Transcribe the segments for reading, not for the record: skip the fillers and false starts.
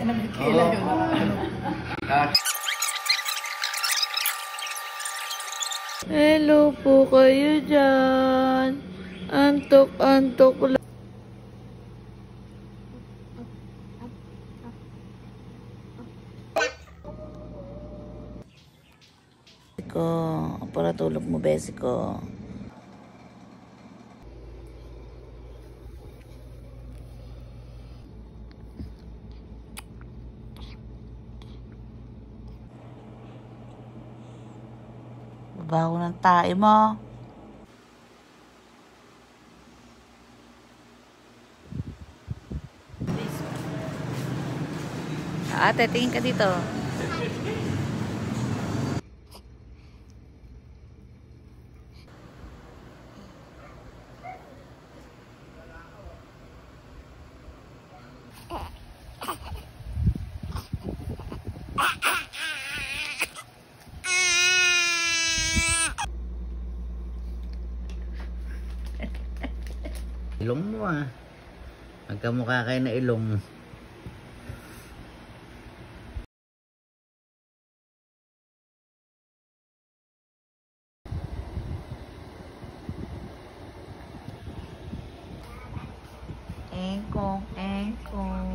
Nabikila yun. Hello po kayo dyan. Antok-antok lang. Para tulog mo, besi ko. Baba ko ng tae mo. Ate, tingin ka dito. Ilong mo ah. Magkamukha kayo na ilong. Engkong, engkong.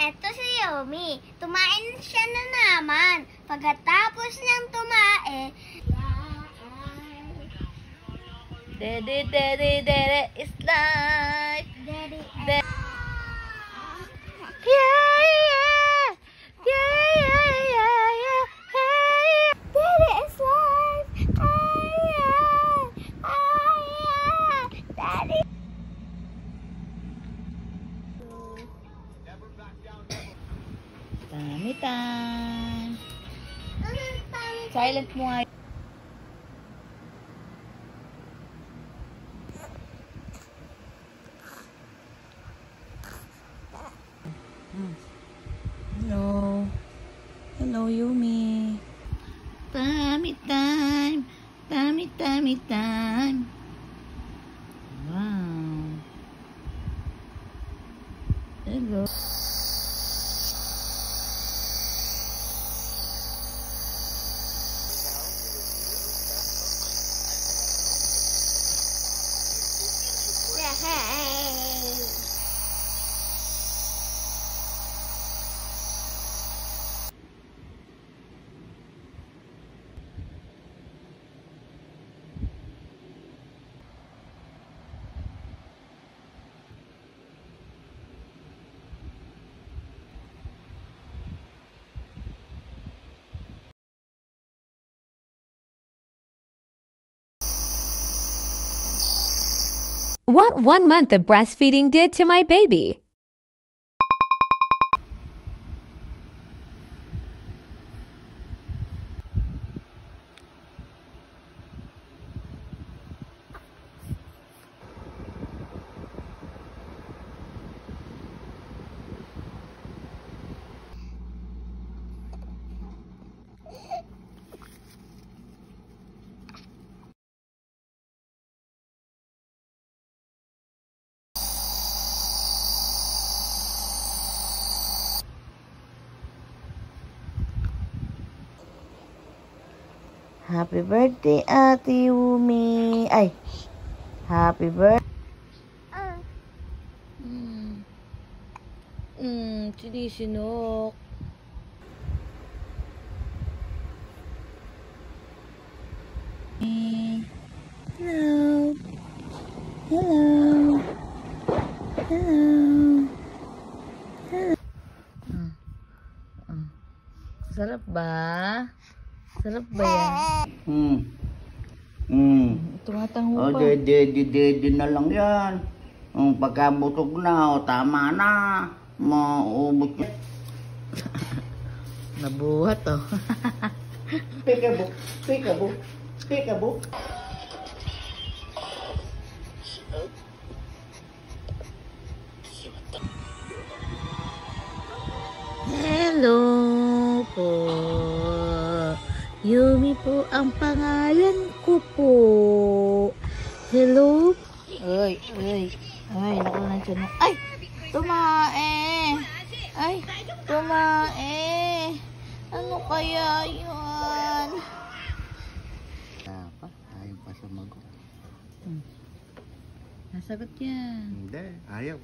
Eto si Yomi. Tumain siya na naman. Pagkatapos niyang tumae, Daddy, daddy, daddy, it's life. Daddy, Yeah, yeah, yeah, yeah, yeah, yeah, hey. Daddy is life. Yeah. Daddy. Tummy time. Silent mo nga. Hello. Hello, Yumi. Tummy time. Tummy, tummy time. Wow. Hello. What 1 month of breastfeeding did to my baby. Happy birthday, Ate Yumi. Ay, happy birthday. Sinisinok. Hello. Hello. Hello. Hello. Sarap ba? Sarap ba yan? Tumatango O, pa. dede na lang yan. Pagkabutog na, tama na. Maubot niya. Nabuhat oh. Peekaboo, peekaboo, peekaboo. Hello po. Yumi po ang pangalan ko po. Hello. Ay, naku na dyan. Ay, tumae. Ay, tumae. Ano kaya yun? Apa? Ayaw pa sumagot. Nasagot yan. Hindi, ayaw.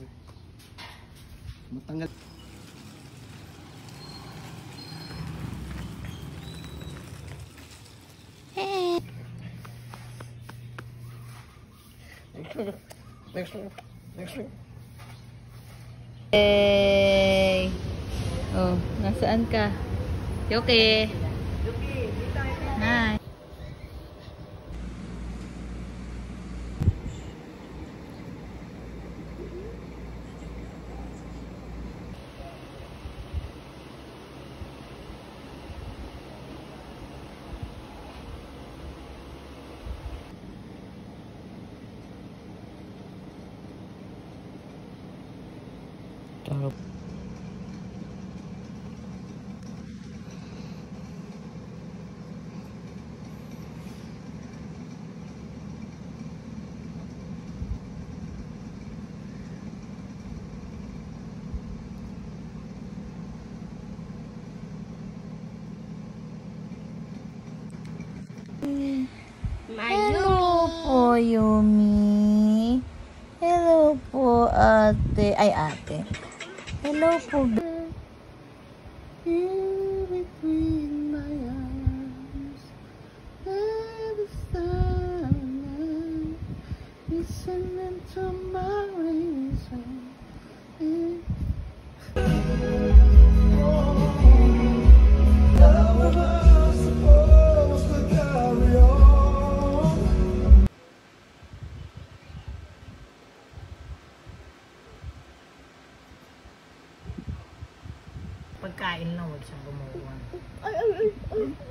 Matanggal. Hey. Oh, nasaan ka? Yoki. Hi. Hello po, Yumi. Hello po, ate. Ay, ate. Hello po. Between my arms, the sun, listening to my reason. Pagkain lang, huwag siyang gumawa. Ay,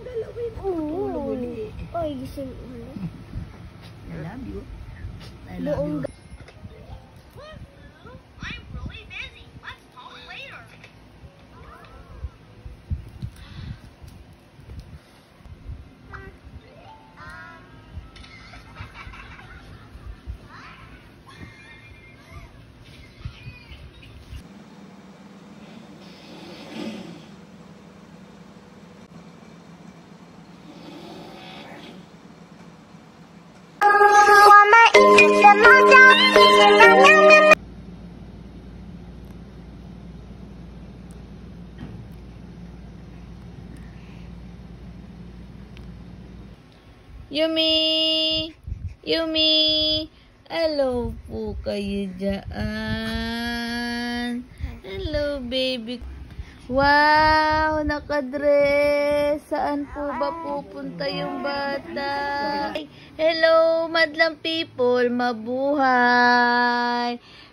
dalawin. Oo. Ay, gising. I love you. I love you. I'm really busy. Let's talk later. Yumi! Yumi! Hello po kayo dyan. Hello, baby. Wow! Nakadress! Saan po ba pupunta yung bata? Hello, madlang people! Mabuhay!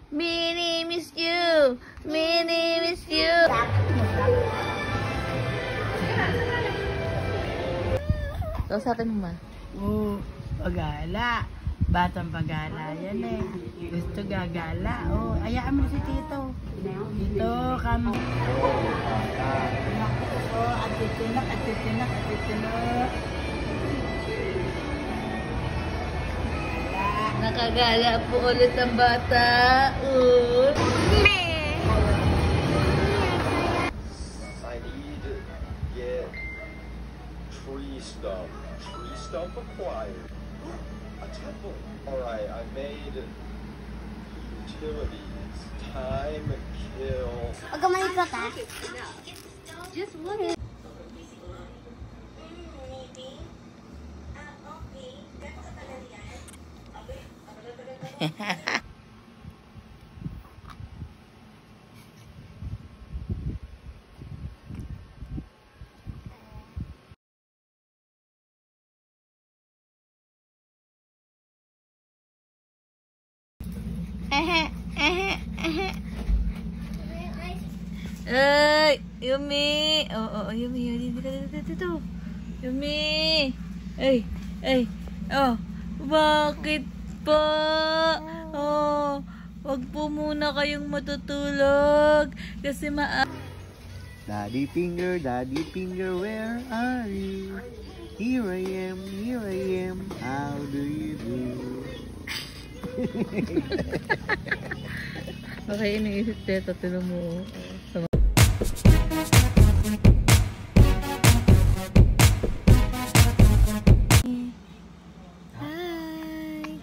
Minnie, miss you! Minnie, miss you! Ito sa atin mo, ma. Oo, pagala. Batang pagala yan eh. Gusto gagala. Oh, ayaan mo si Tito. Tito, kamo. Oh, atitinak. Nakagala po ulit ang bata. I need to get tree stump acquired. A temple. Alright, I made utilities. Time kill. Huwag ka malikot, ha? Ay, Yumi. Oh, Yumi. Dito. Yumi. Ay. Oh, bakit pa? Oh, wag po muna kayong matutulog kasi Daddy finger, where are you? Here I am, how do you do? Okay, iniisip dito, tinan mo. Hi!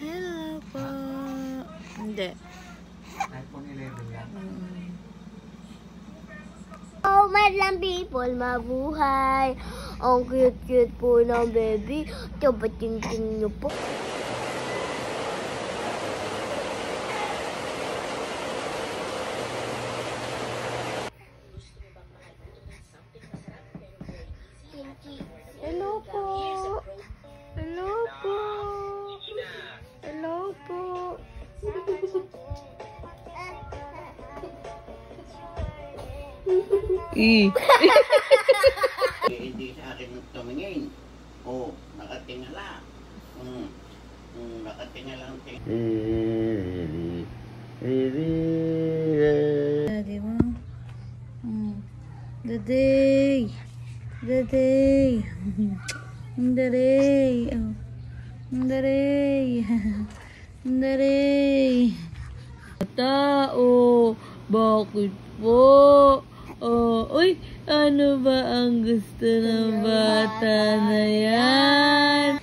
Hello po! Hindi. iPhone 11 lang. Oh, madlang people, mabuhay. Ang cute-cute po ng baby. Tabating-ting niyo po. Hello po. Hello po. Hello po. Hindi sa akin tumingin. O, nakatingala. Nakatingala ang tingin. Daddy mo. Daddy. Daddy. Daddy. Oh. Daddy. Daddy. Tao. Bakit po? Oh, uy, ano ba ang gusto ng bata na yan?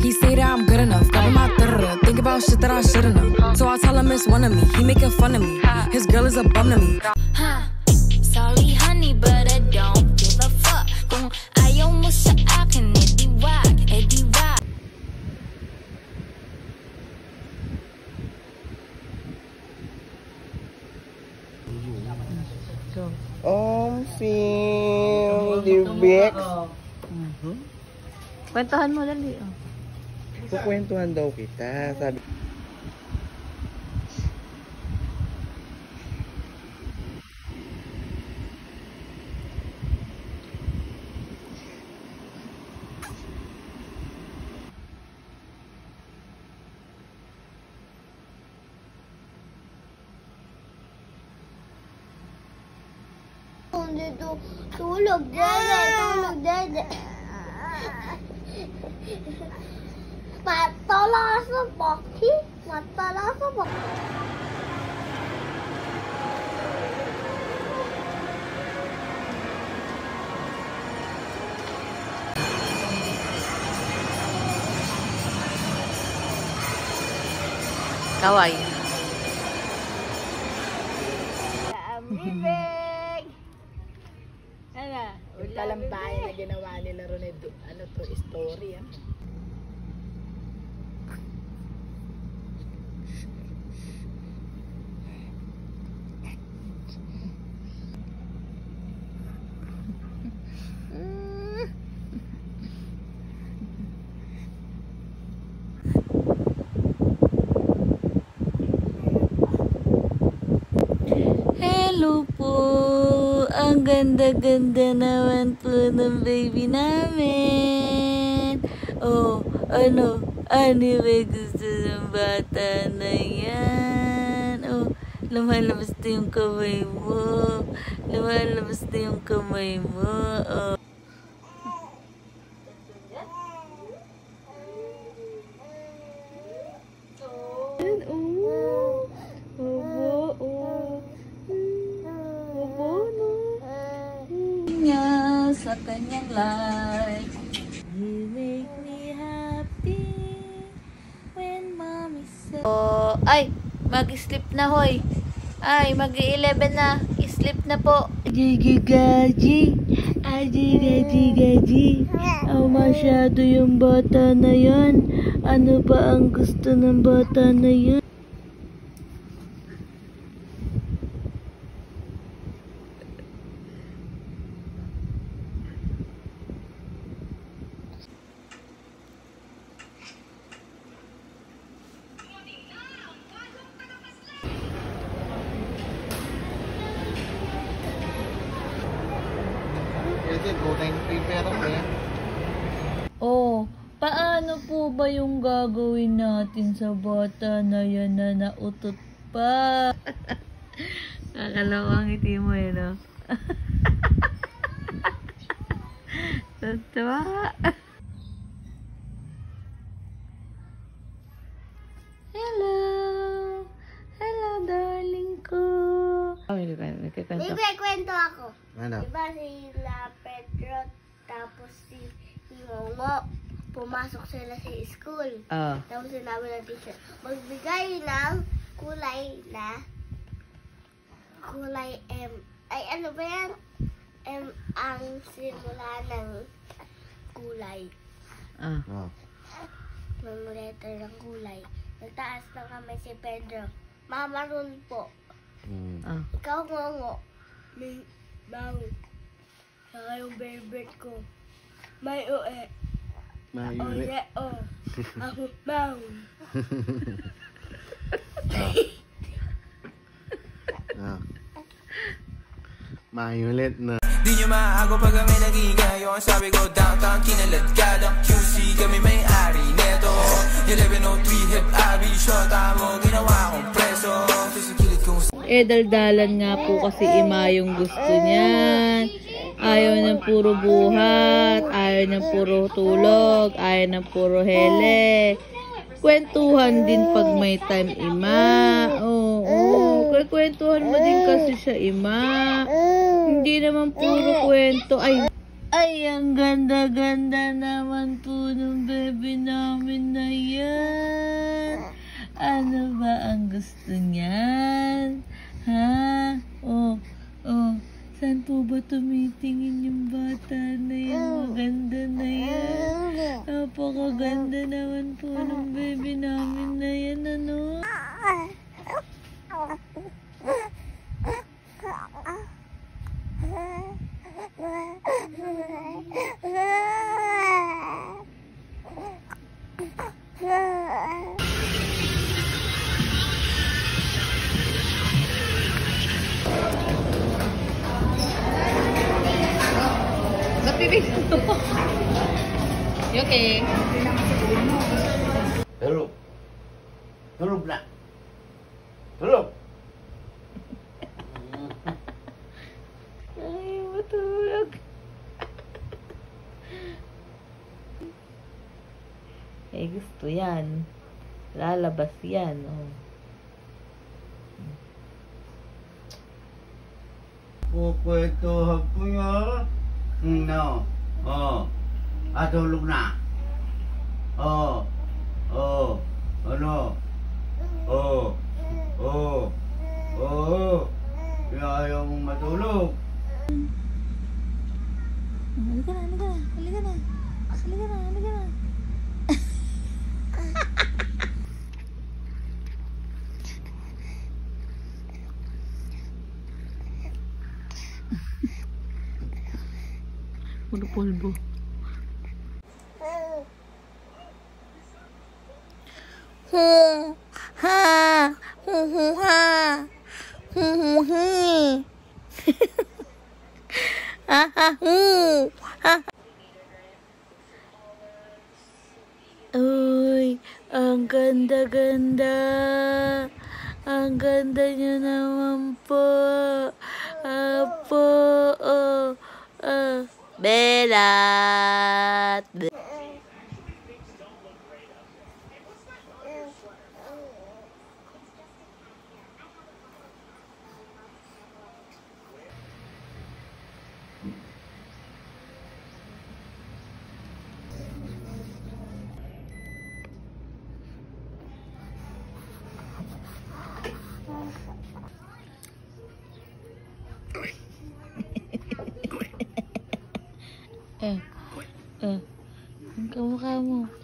He say that I'm good enough, got him out there, think about shit that I should've known. So I tell him it's one of me, he making fun of me. His girl is a bum to me. Sorry honey, but I don't give a fuck. Kung ayaw mo sa akin, edi wag, edi wag. Feel the back. Kwentuhan mo dali. Oh. Kukwentuhan daw kita. Sabi. Dito, tulog, dede, tulog, dede. Matala sa baki, matala sa baki. Kawaii. Yung talambayan na ginawa nila ron, ano to, story. Hello po. Ang ganda-ganda naman po ng baby namin. Oh, ano? Ano ba gusto ng bata na yan? Oh, lumalabas na yung kamay mo. Lumalabas na yung kamay mo. Oh. Sa kanyang life. You make me happy when mommy says... Oh, ay, mag-sleep na hoy. Ay, mag-11 na. Sleep na po. Gaji. Gaji. Oh, masyado yung bata na yan. Ano ba ang gusto ng bata na yan? Pwede, go 9 pera. Ano po ba yung gagawin natin sa bata na yan na nautot pa? Kakalawang ngiti mo eh, no? Tatawa. Hello! Hello, darling ko! May kwento ako. Ano? Diba si La Pedro tapos si Ngongo, pumasok sila sa school. Tapos sinabi ng teacher, magbigay ng kulay M. Ay, ano ba yan? M ang simula ng kulay. May letter ng kulay. Nagtaas ng kamay si Pedro. Mamaroon po. Ikaw, Ngongo. May bawang. Saka yung favorite ko. May oe. May oe. Ako bawang. Mayulit na. Di nyo maago pag kami naging ngayon. Sabi ko downtown, kinaladkadang QC. Kami may-ari neto 1103 hip abi. Shota mo, ginawa kong preso. Sa kilid kong daldalan nga po kasi Ima yung gusto niyan. Ayaw ng puro buhat, ayaw ng puro tulog, ayaw ng puro hele. Kwentuhan din pag may time, Ima. Oo. Kwentuhan mo din kasi siya, Ima. Hindi naman puro kwento. Ay, ang ganda-ganda naman po ng baby namin na yan. Ano ba ang gusto niyan? Ha? Saan po ba tumitingin yung bata na yan? Maganda na yan. Napakaganda naman po ng baby namin na yan, ano? You okay? Tulog. Tulog na. Tulog. Ay, matulog. Gusto yan. Lalabas yan, Kukwentuhan ko yan. No. Tulog na. Ano? Ayaw mong matulog. Halika na. Puro polvo. Uy, ang ganda-ganda. Ang ganda niyo naman po. Belat.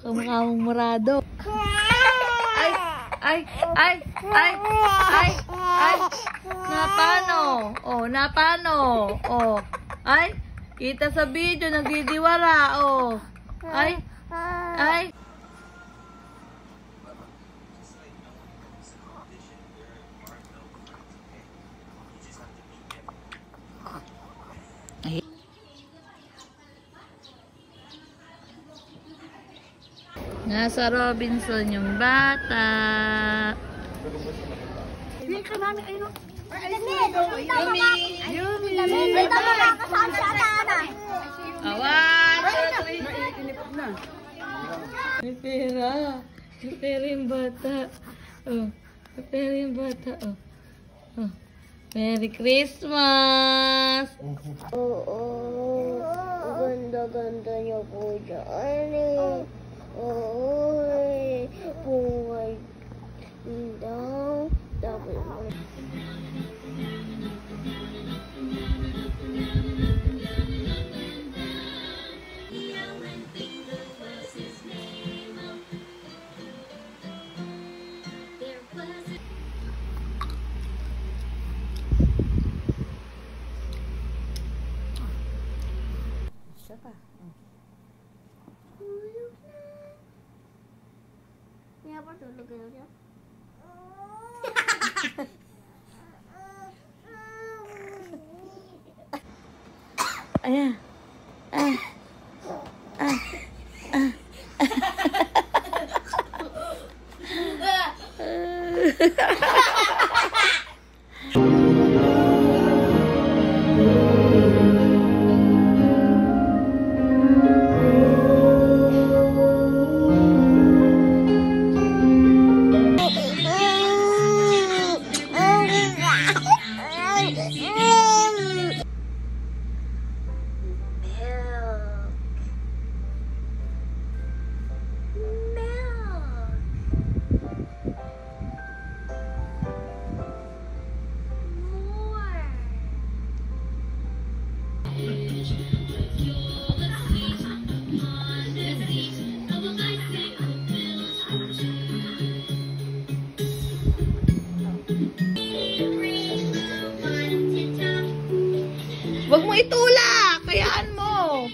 Kamukha mong murado. Ay. Napano? Ay, kita sa video, nagdidiwara, Ay. Nasa Robinson yung bata. Hindi ka namin, ayun. Yumi! Ay, tama makakasama sa Ana. Awan! May pera. May pera yung bata. Oh. May pera yung bata. Oh. Oh. Merry Christmas! Oo. Ganda-ganda niyo po dyan eh. Oo eh. Bungay. Daw. Dapat mo. Niya pa tulog na siya. Ayan. Huwag mo itulak! Kayaan mo!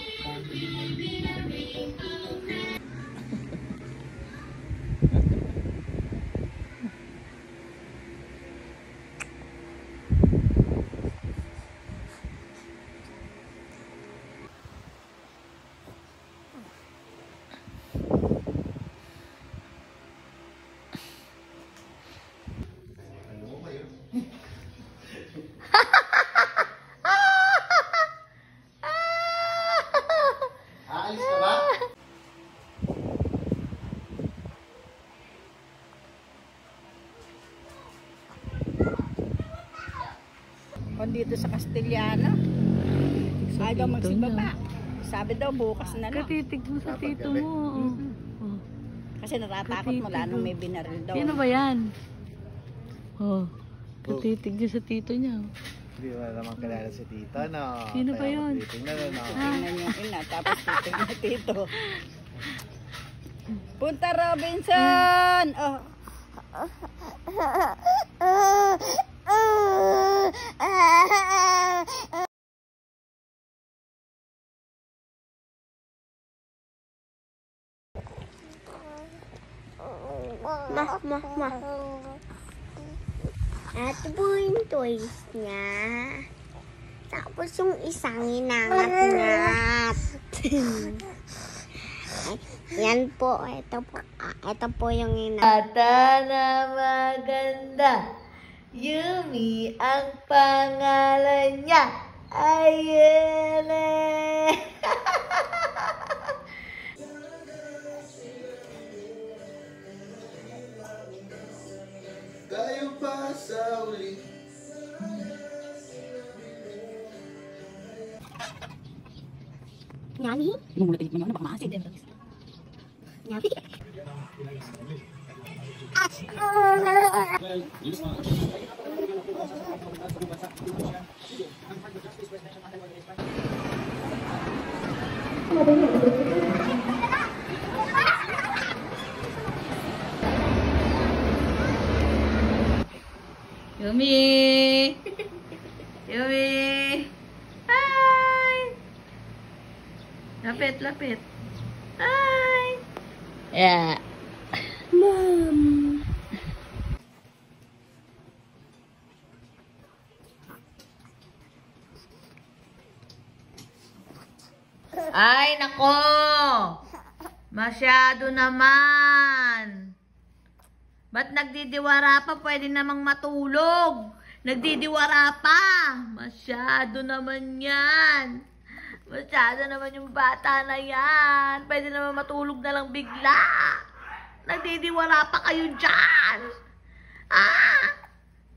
Aalis ka ba? Kung dito sa Castellana, ayaw magsibaba. Sabi daw bukas na lang. Katitig mo sa tito mo. Kasi natatakot mo nung may binaril daw. Sino ba yan? Oh, katitig niya sa tito niya. Hindi mo naman kilala si tito, no? Sino ba yun? Tingnan na, no? Tingnan yung ina, tapos titignan na tito. Punta Robinson! Oh. Ma. Ito po yung toys niya. Tapos yung isang inangat-ngat. Yan po. Ito po yung inangat. Bata na maganda. Yumi ang pangalan niya. Ayan eh. Tayo pa sa uli. Nyami? Hindi mo muna tinig mo na, baka maasin. Nyami? Yumi! Yumi! Hi! Lapit. Hi! Yeah. Mom. Ay, nako! Masyado naman. Ba't nagdidiwara pa? Pwede namang matulog. Nagdidiwara pa. Masyado naman yan. Masyado naman yung bata na yan. Pwede naman matulog na lang bigla. Nagdidiwara pa kayo dyan.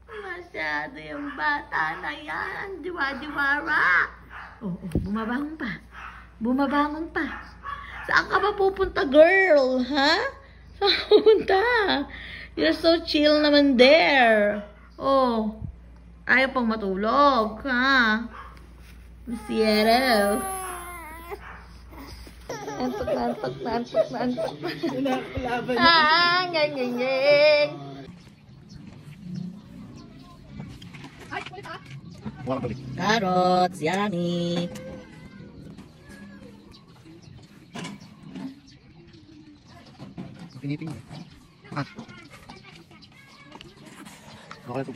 Masyado yung bata na yan. Diwa-diwara. Bumabangon pa. Bumabangon pa. Saan ka ba pupunta, girl? Ha? Saan ka pupunta? You're so chill naman there. Ayaw pang matulog, ha? Masyado. Antok na. Ganyan. Carrots, yummy. Pinipin. Okay po.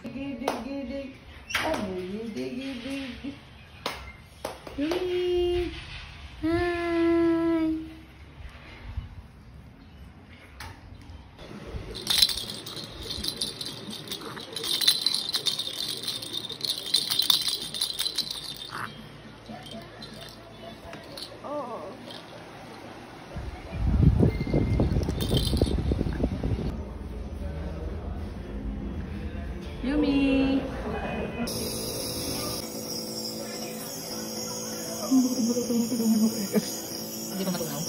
Gidig. Hi. Yummy. Hindi pa matunaw.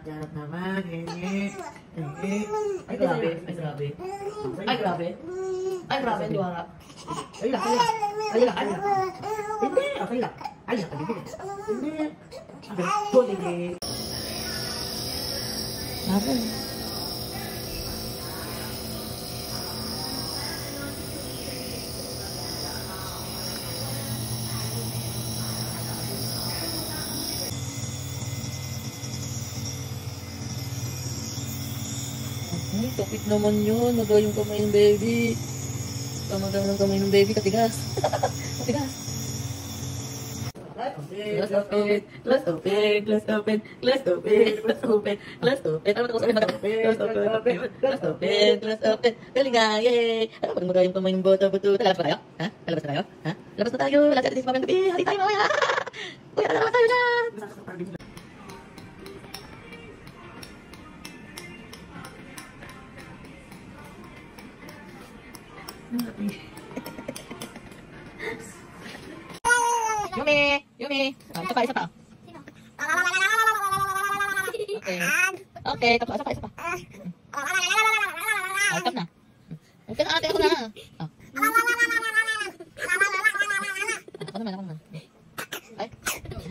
Sarap naman, ganyan. Ay, grabe. Ay, grabe, di wala. Ay, lang. Hindi, okay lang. Ay, lang, hindi. Holiday. Bakit? Kapit naman yun. Nagawa yung kamay ng baby. Tama-tama ng kamay ng baby. Katigas. Katigas. Let's open. Ano ko sabihin mag-open? Let's open. Galing nga, yay! Ano pag magawa yung kamay ng bata-bato? Lalabas ba tayo? Ha? Lalabas na tayo? Ha? Lalabas na tayo. Lalabas natin sa mamaya ng gabi. Hali tayo mamaya. Uy, lalabas tayo dyan. Yumi. Isa pa. Okay, tapos isa pa. Stop na. Okay na, ate ako na. Ako naman. Ay,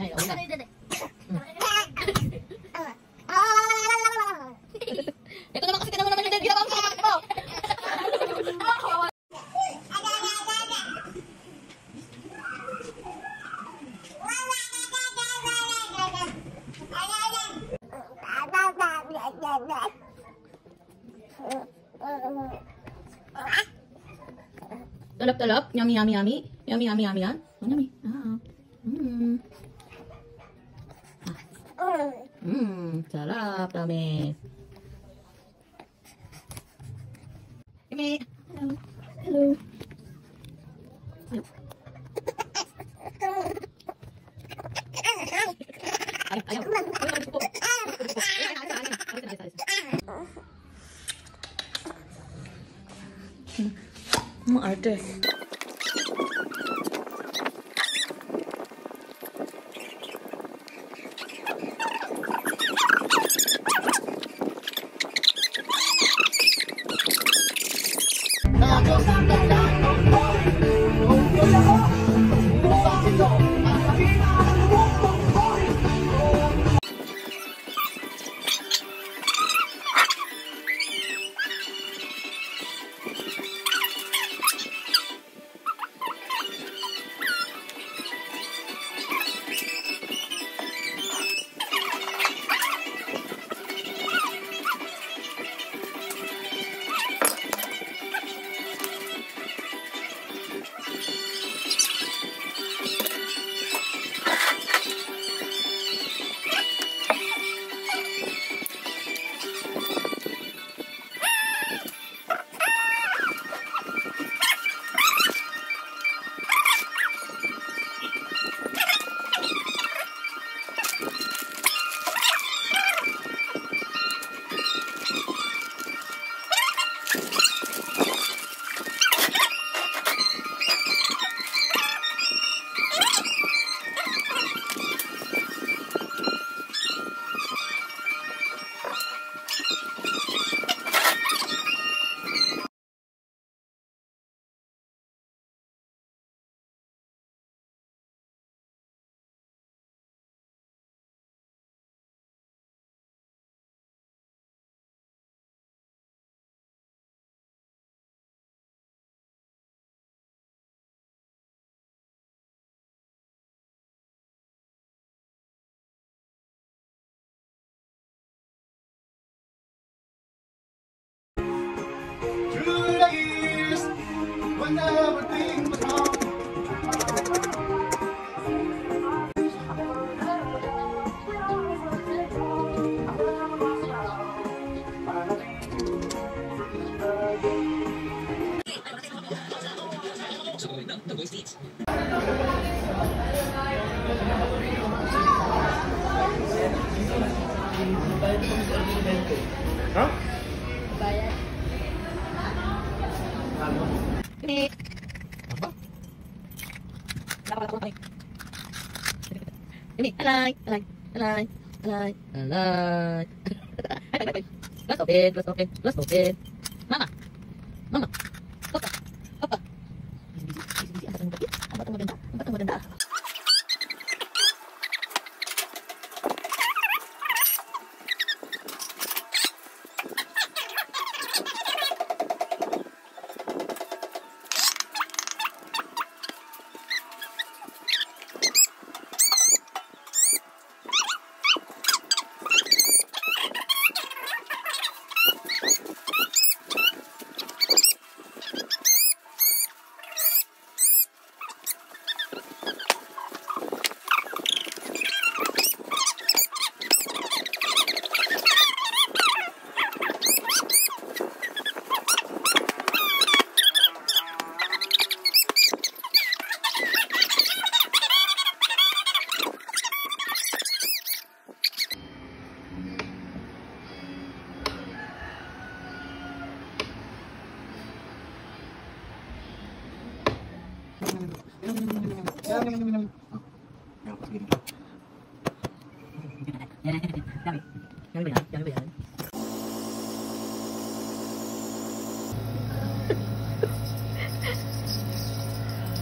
okay na. Ito naman kasi tinamo naman yung ginawa mo. Talap. Yummy yan. Yummy. Sarap, dami. Yummy. Hello. Ayaw. Arte. Huh? Let's open. Mama. Papa. Apa tuh maganda?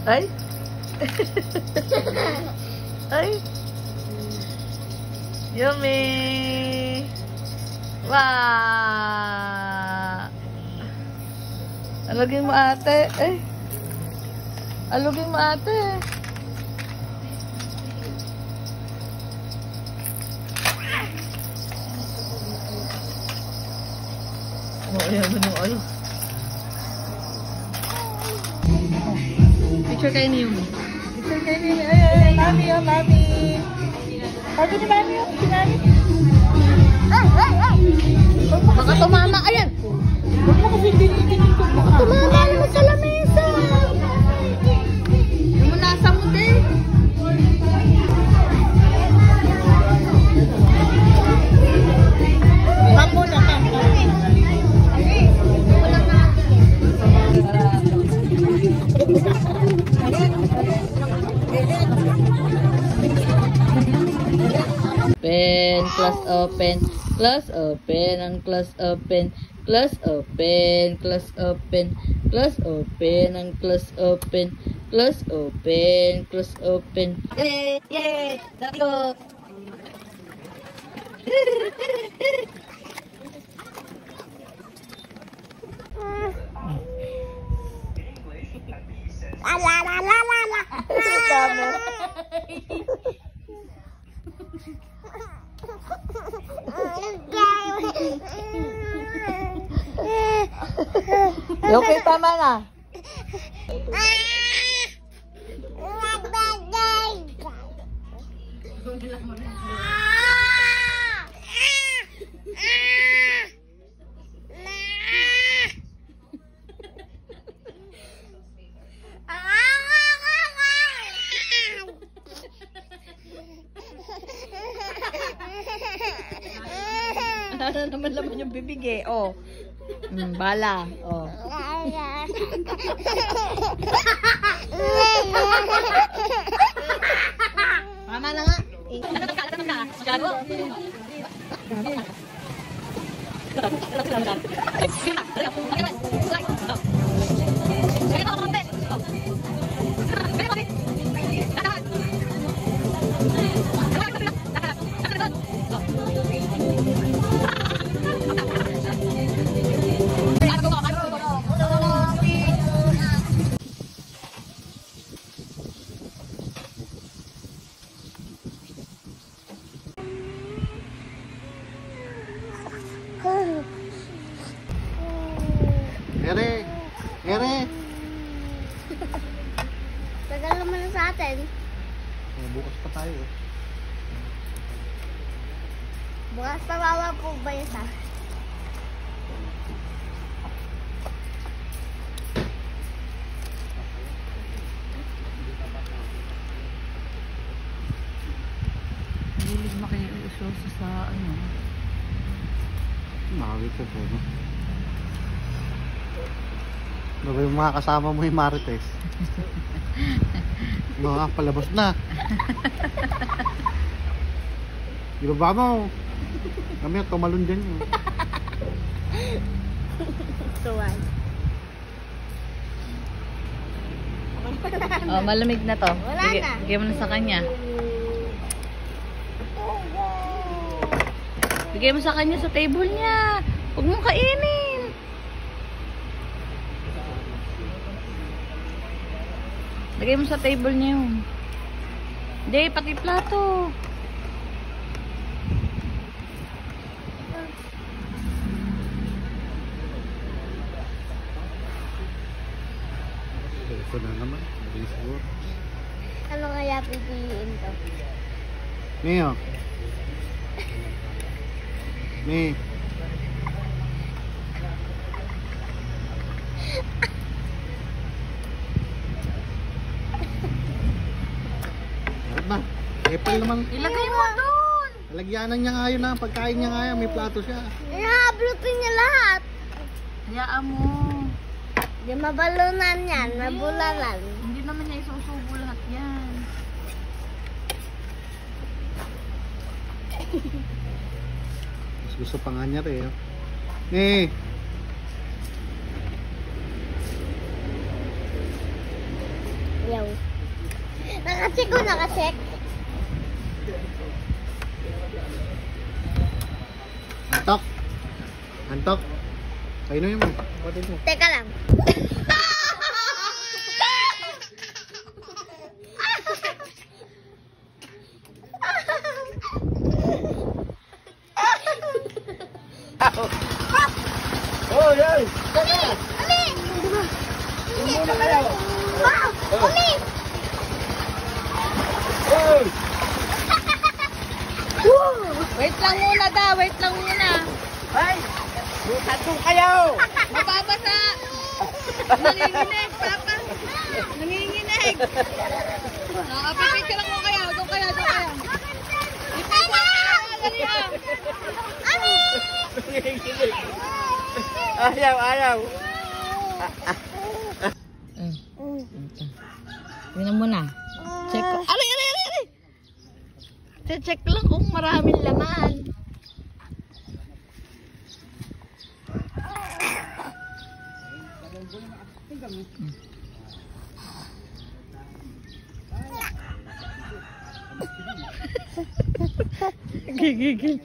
Ay. Ay. Yummy. Wow. Alugin mo ate. Eh. Alugin mo ate. Oh, ayan mo nung ano. Picture kayo niyo. Picture kayo niyo. Ay, mami, oh, mami. Sabi ni mami, oh. Si mami. Baka tumama. Ayan. Huwag mo kasi dinitin ko. Baka tumama mo sa lamesa. Yung mo nasa mo, eh. Tambo na, tambo. Open, close open, close open, and close open, close open, close open, close open, and close open, close open, close open. Yay! Yay! Let's go! La la la la la la. Okay, tama na. Ano naman laman yung bibig eh. Oh. Bala. Oh. Tama na nga. Ere, Ere, tayo. Bukas tawawa po ba yun sa? Mahilig makiusoso sa ano. Nakakit ko po. Ano ba yung mga kasama mo yung Marites? Mga palabas na. Ibaba mo. Kami at tumalon dyan yun. Tuwan. Oh, malamig na to. Wala na. Bigay mo na sa kanya. Bigay mo sa kanya sa table niya. Huwag mong kainin. Lagay mo sa table niya yun. Hindi, pati plato. Ito na naman. Mabilis siguro. Ano kaya pipiliin ko? Mio. Mi. Bakit ba? Epal naman. Ilagay mo doon. Lagyanan niya nga yun na. Pagkain niya nga yan. May plato siya. Inaablutin niya lahat. Hayaan mo. Di mabalunan yan. Mabulalan. Hindi naman niya isusubo lahat yan. Mas gusto pa nga niya rin. Eh. Yaw. Nakacheck ko, nakacheck. Antok. Antok. Kainin mo. Kapatid mo. Teka lang. Oh, yay! Uli! Muna kayo! Wow! Uli! Oh! Wait lang muna da. Wait lang muna. Ay! Tatlong kayo! Mababasa. Nanginginig, papa. Nanginginig. Nakapipicture lang ko kaya. Doon kaya, doon kaya. Ipicture lang kaya. Dali ah. Ayaw, ayaw! Tingnan mo na. Check ko. Aray, aray, aray, aray. Check lang kung maraming laman. Gigigil.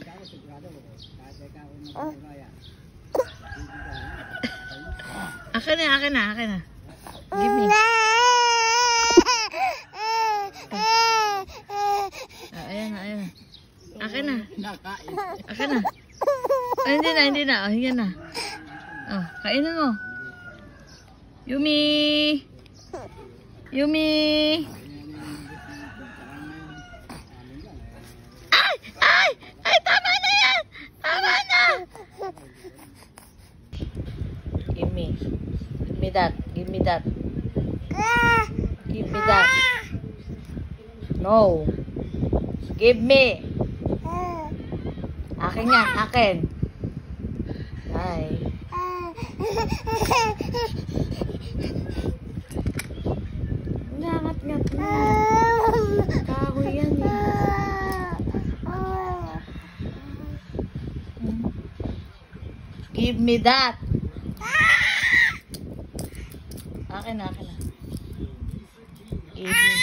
Akin na, akin na, akin na. Give me. Ayan na, ayan na. Akin na. Akin na. Ay, hindi na, hindi na. Oh, yan na. Oh, kainin mo. Yumi! Yumi! Ay! Ay! Ay! Tama na yan! Tama na! Give me. Give me that. Give me that. Give me that. No. Give me. Akin nga. Akin. Ay. Ngangat-ngat mo. Kahoy yan eh. Give me that. Akin na, akin na. Give me.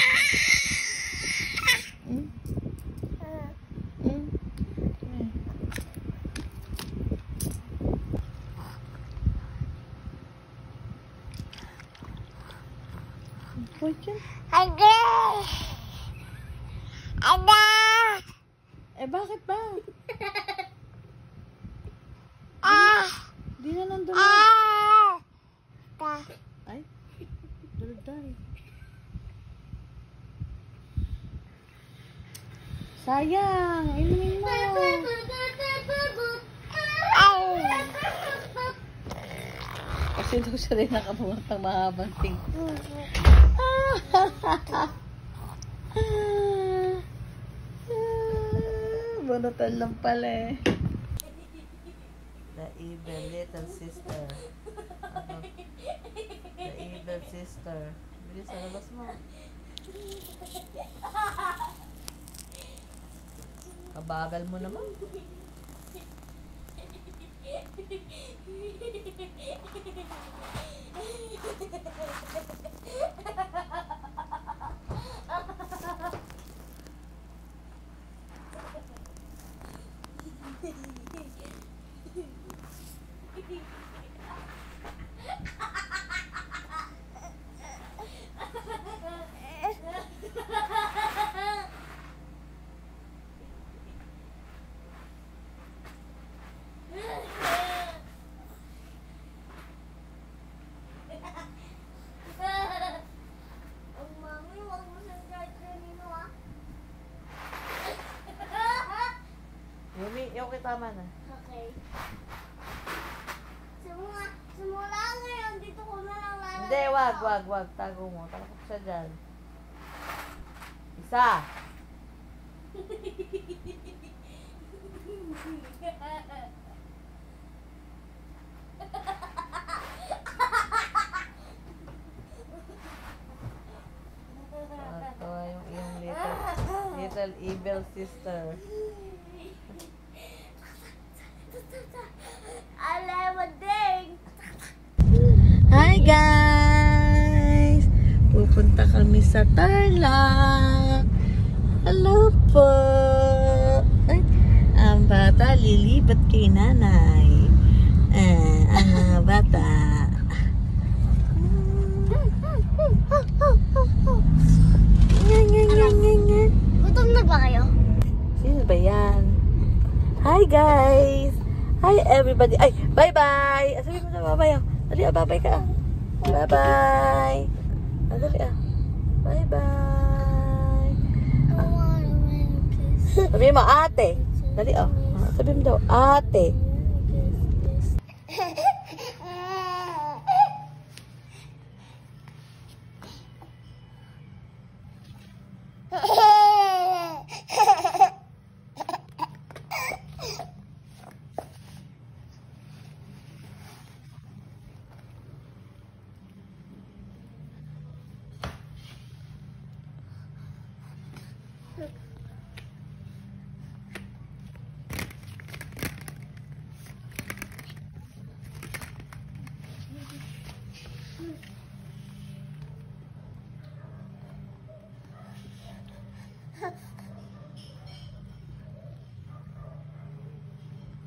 Ada. Ada. Eh, bakit ba? Di na nandun. Ay, dulog-dulog. Sayang, inumin mo. Kasi daw siya rin nakabuhat ng mahabang ting. Bunutan lang pala eh. The evil little sister. The evil sister. Bilis sa labas mo. Kabagal mo naman. Okay, tama na. Okay. Simula ngayon, dito ko na lang lalagay. Hindi, wag. Tago mo. Takot siya dyan. Isa. Ito yung iyong little evil sister. Hi guys! Pupunta kami sa Tarlac. Hello po! Ay, ang bata lilipat kay nanay. Ang mga bata. Gutom na ba kayo? Sino ba yan? Hi guys! Hi everybody! Ay, bye-bye! Sabi mo na bye-bye. Dali, bye-bye ka. Bye-bye! Dali, bye-bye! Sabi mo, ate! Dali, sabi mo daw, ate!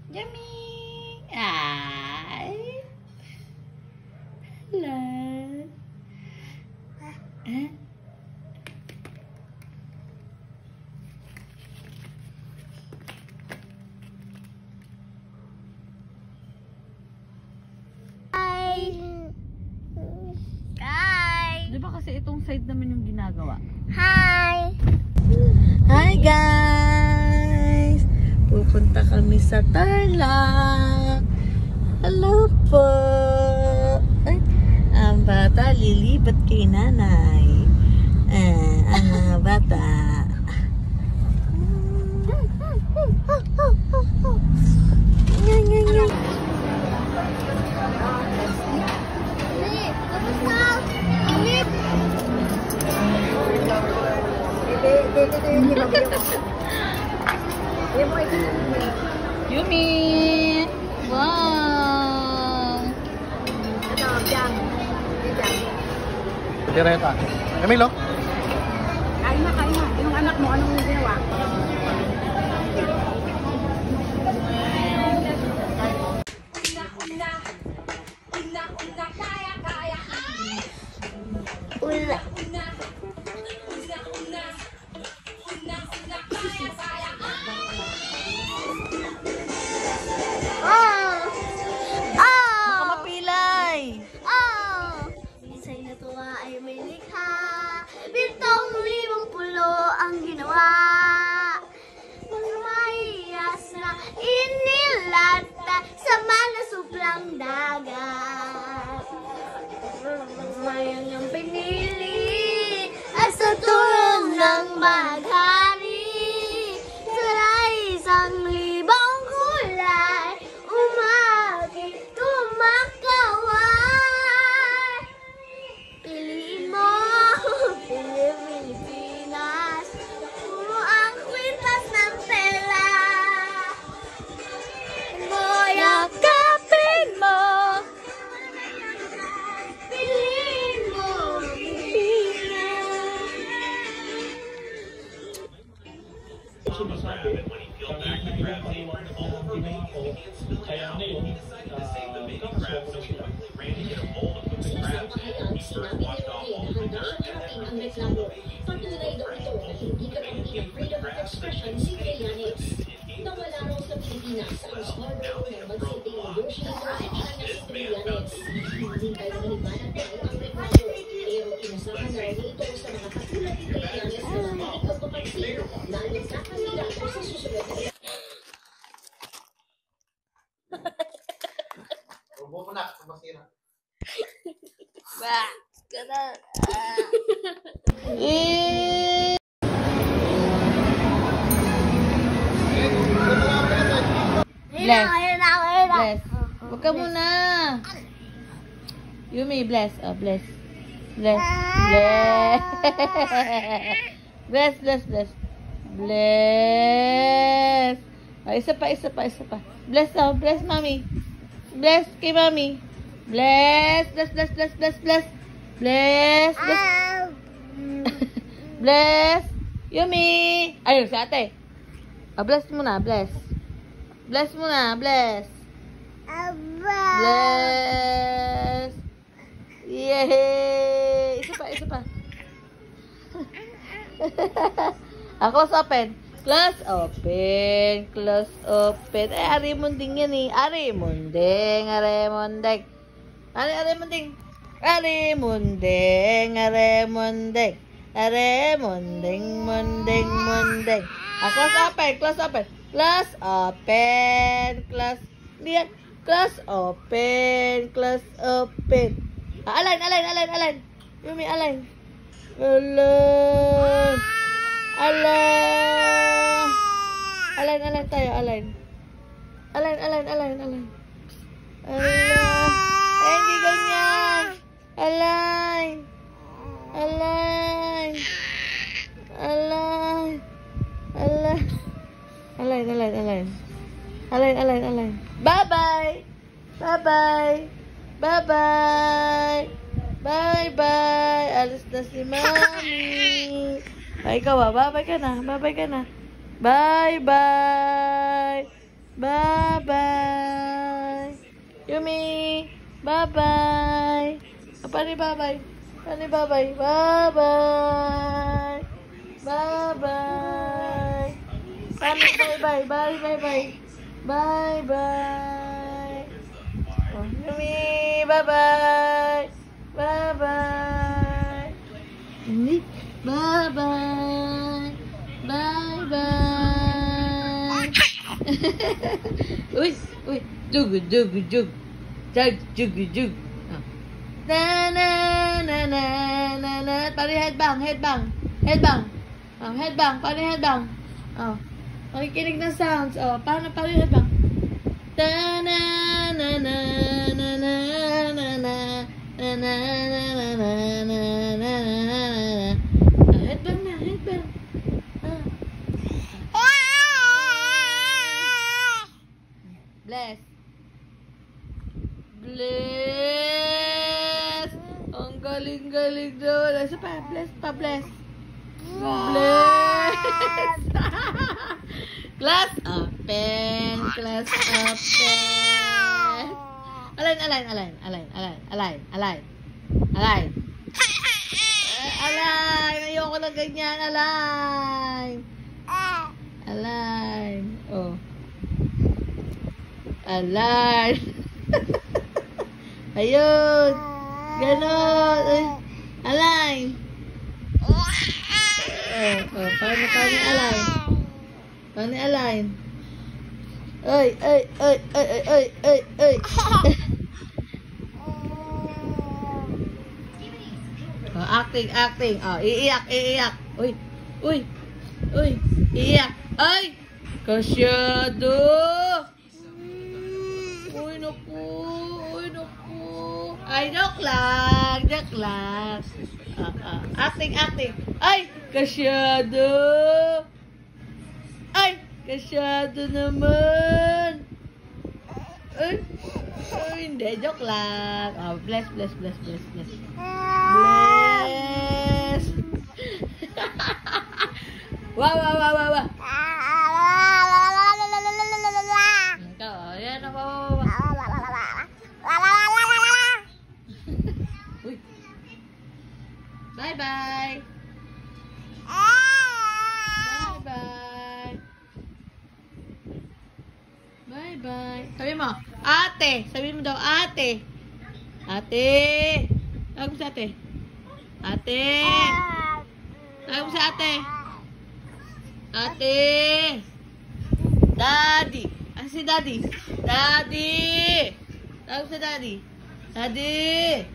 Yummy! Ay! Hello! Hi! Di ba kasi itong side naman yung ginagawa? Hi! Hi guys! Pupunta kami sa Tarlac. Hello po! Ay, ang bata lilipat kay nanay. Ang mga bata. Yummy! Wow! Tireta. Camilo? Kain na. Yung anak mo, anong ginawa? Wala. Baka mapilay! Isa'y natuwa ay may likha. 7,000 pulo ang ginawa. ng dagat. Ngayon yung pinili at sa tulong ng baghari, sa isang libong kulay, umagi kumakaway. Piliin mo, Pilipinas, puro ang kwintas ng pera. Yakapin mo, piliin mo, Pilipinas. Nawala raw sa Pilipinas ang small ng Mag-City negotiator at kanyang Trillanes. Hindi tayo nanibanag tayo ang reklamo, pero inasahan na rin ito sa mga katulad ni Trillanes na hindi magpapansin, lalo sa kandidato sa susunod na Rubo mo na, masira. Ba, ganun. Bless. Bless. Huwag ka muna. Yumi, bless. Oh, bless. Bless. Bless. Bless, bless, bless. Bless. Oh, isa pa, isa pa, isa pa. Bless, oh. Bless, mami. Bless kay mami. Bless, bless, bless, bless, bless, bless. Bless, bless. Bless. Yumi. Ayun, si ate. Oh, bless muna, bless. Bless muna, bless. Bless. Yay! Isa pa, isa pa. Close open. Close open. Close open. Eh, arimunding yan eh. Arimunding, arimunding. Arimunding. Arimunding, arimunding. Arimunding, munding, munding. Close open, close open. Close open. Close. Lihat. Close open. Close open. Align, align, align, align. Yumi, align. Align. Align. Align, align tayo, align. Align, align, align, align. Align. Eh, hindi ganyan. Align. Align. Align. Align. Align, align, align. Align, align, align. Bye-bye. Bye-bye. Bye-bye. Bye-bye. Alis na si Mami. Ay, ikaw ah. Bye-bye ka na. Bye-bye ka na. Bye-bye. Bye-bye. Yumi. Bye-bye. Paano bye-bye? Paano bye-bye? Bye-bye. Bye-bye. Paano bye-bye? Bye-bye. Bye-bye. Oh, Yumi. Bye-bye. Bye-bye. Yumi. Bye-bye. Bye-bye. Uy, uy. Jug, jug, jug. Jug, jug, jug. Na na na na na na. Paano headbang, headbang. Headbang. Oh, headbang. Paano headbang? Oh. Makikinig ng sounds. Oh, paano headbang? Ta na na na na na na na na na na na na na. Headbang na, headbang. Bless. Bless. Ang galing-galing doon. Isa pa, bless pa, bless. Bless. Class open. Class open. Align, align, align, align, align, align, align. Align. Align. Ayoko na ganyan. Align. Align. Oh. Align. Ayun. Ganon. Align. Oh, paano align? Paano align? Ay, ay, ay, ay, ay, ay, ay, ay. Oh, acting, acting. Oh, iiyak, iiyak. Uy, uy, uy, iiyak. Ay, kasyado. Uy, naku, uy, naku. Ay, joke lang, joke lang. Acting, acting. Ay, kasyado. Ay, kasyado naman. Ay, ay, hindi, joke lang. Oh, bless, bless, bless, bless, bless. Bless. Wow, wow, wow, wow, wow. Ikaw, ayan, wow, wow, wow. Uy. Bye-bye. Bye-bye. Bye-bye. Sabi mo, ate. Sabi mo daw, ate. Ate. Tawag mo sa ate. Ate. Tawag mo sa ate. Ate. Daddy. Ano si daddy? Daddy. Tawag mo sa daddy. Daddy.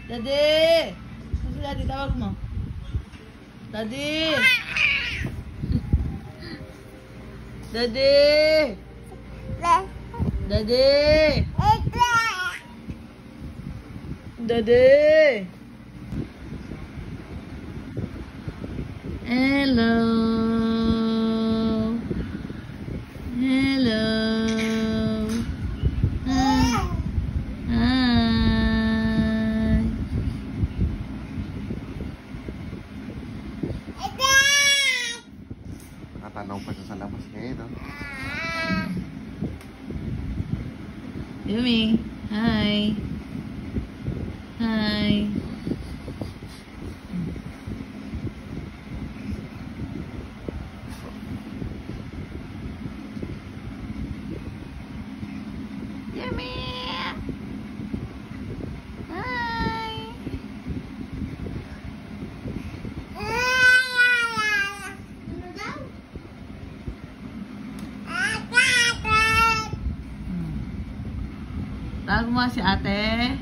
Daddy. Ano si daddy? Tawag mo. Daddy. Daddy. Daddy. Daddy. Hello. Hello. Hi. Hi. Nakatanong pa siya sa labas ngayon, no? Yumi. Hi. Hi. Yumi. Hi. Tawag mo si ate.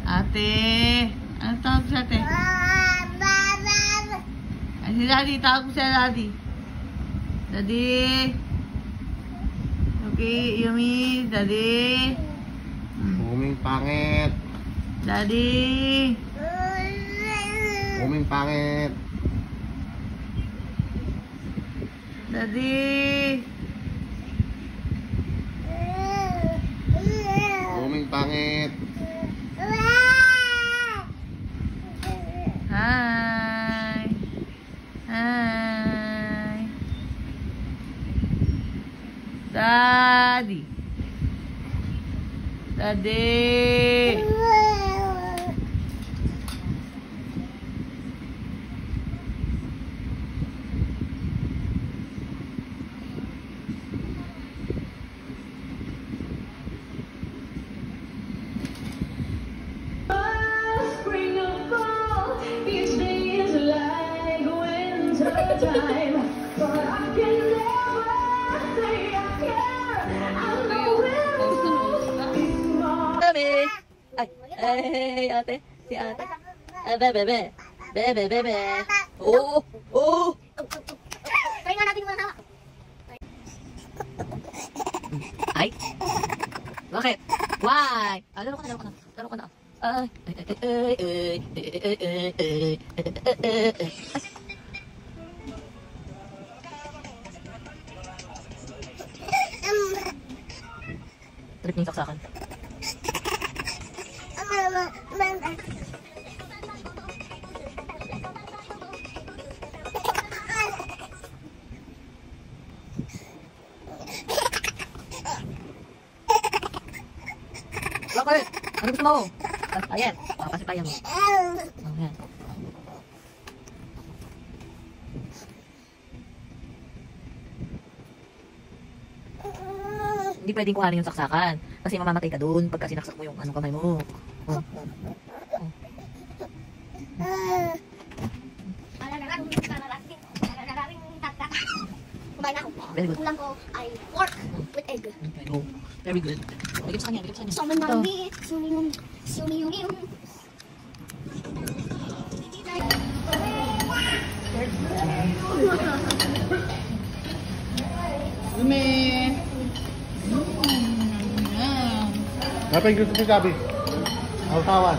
Ate. Ano tawag si ate? Ay, si daddy. Tawag mo si daddy. Daddy. Okay, Yumi. Daddy. Uming pangit. Daddy. Uming pangit. Daddy. Uming pangit. Hi. Hi. Daddy. Daddy. Spring or fall, each day is like winter time. But I can never say I care. I know Dami. Ay, ay, ate. Si ate. Bebe. Bebe, bebe. Oh, oh. Try nga natin yung mga hawak. Ay. Bakit? Why? Ah, laro ka na, laro ka na. Laro ka na. Ay, ay, ay, ay, ay, ay, ay, ay. Trip niyo sa akin. Bakit? Ano gusto mo? Ayan. Pasipayan mo. Ayan. Hindi pwedeng kuhanin yung saksakan. Kasi mamamatay ka doon pagka sinaksak mo yung anong kamay mo. Oh. Oh. Very good. Ulam ko ay pork with egg. Oh, very good. Bigyan sa kanya, bigyan sa kanya. Sumanami, sumiyum, sumiyum. Apa yang gusto mo sabi? Autawan.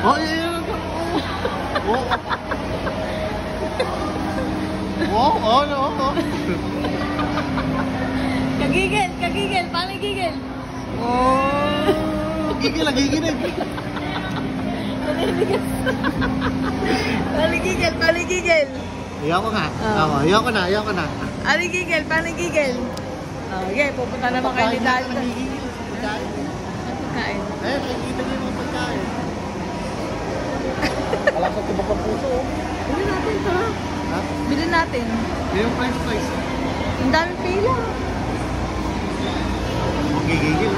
Oh, iya. Oh, no. Kagigil, kagigil, paano gigil? Oh, gigil. Paligigil. Ayoko nga. Ayoko na. Paligigil. Okay, pupunta naman kayo ni Dad. Pagkain. Eh, nakikita niyo yung mga pagkain. Alam sa tibok ng puso. Bilhin natin to. Ha? Bilhin natin. Yung french fries. Ang dami pila. Gigigil.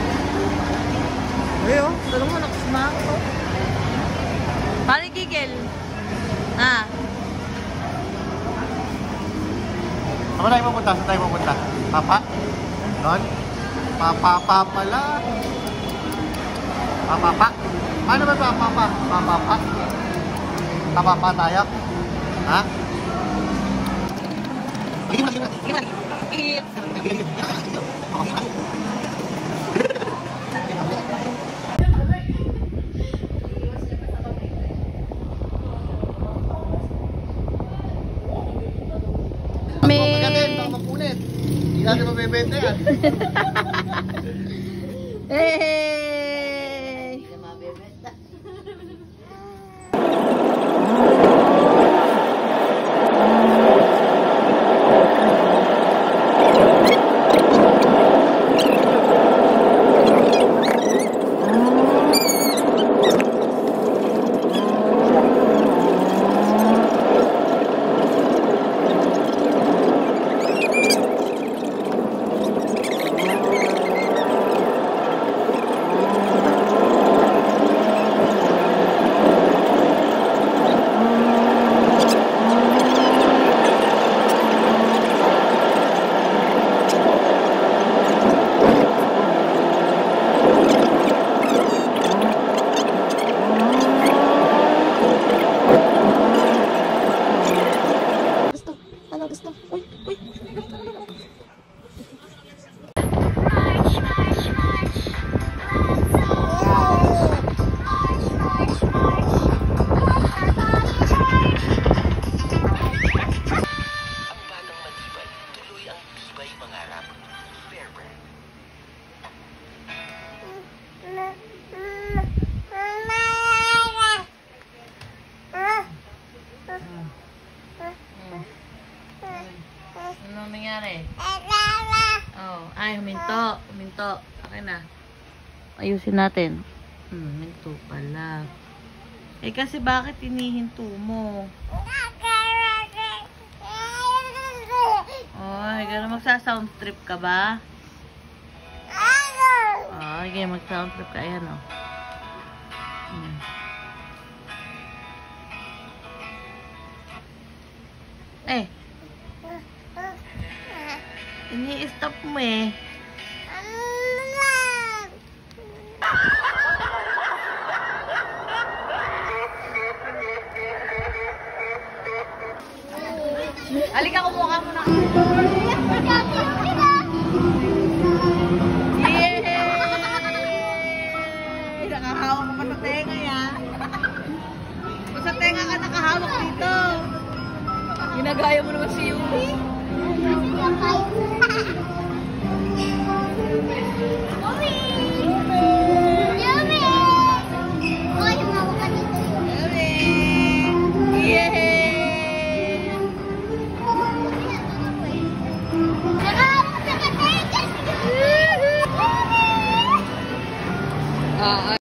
Ayo, tulong mo, nakusmahan ko. Paligigil. Ako tayo pupunta. Saan tayo pupunta? Papa? Doon? Papa pala. Papa. Paano ba papa? Papa tayo? Ha? Pagkatin, baka mapunit. Hindi natin mabibenta yan. Hey! Ano nangyari? Oh, ay, huminto. Okay na. Ayusin natin. Huminto pala. Eh, kasi bakit inihinto mo? Ay, gano'n magsa-sound trip ka ba? Ay, gano'n mag-sound trip ka. Ayan, oh. Eh. Ini-stop mo eh. Halika, kumuha ka muna. Yay! Nakahawak ka pa sa tenga yan. Kung sa tenga ka nakahawak dito. Ginagaya mo naman si Yuri.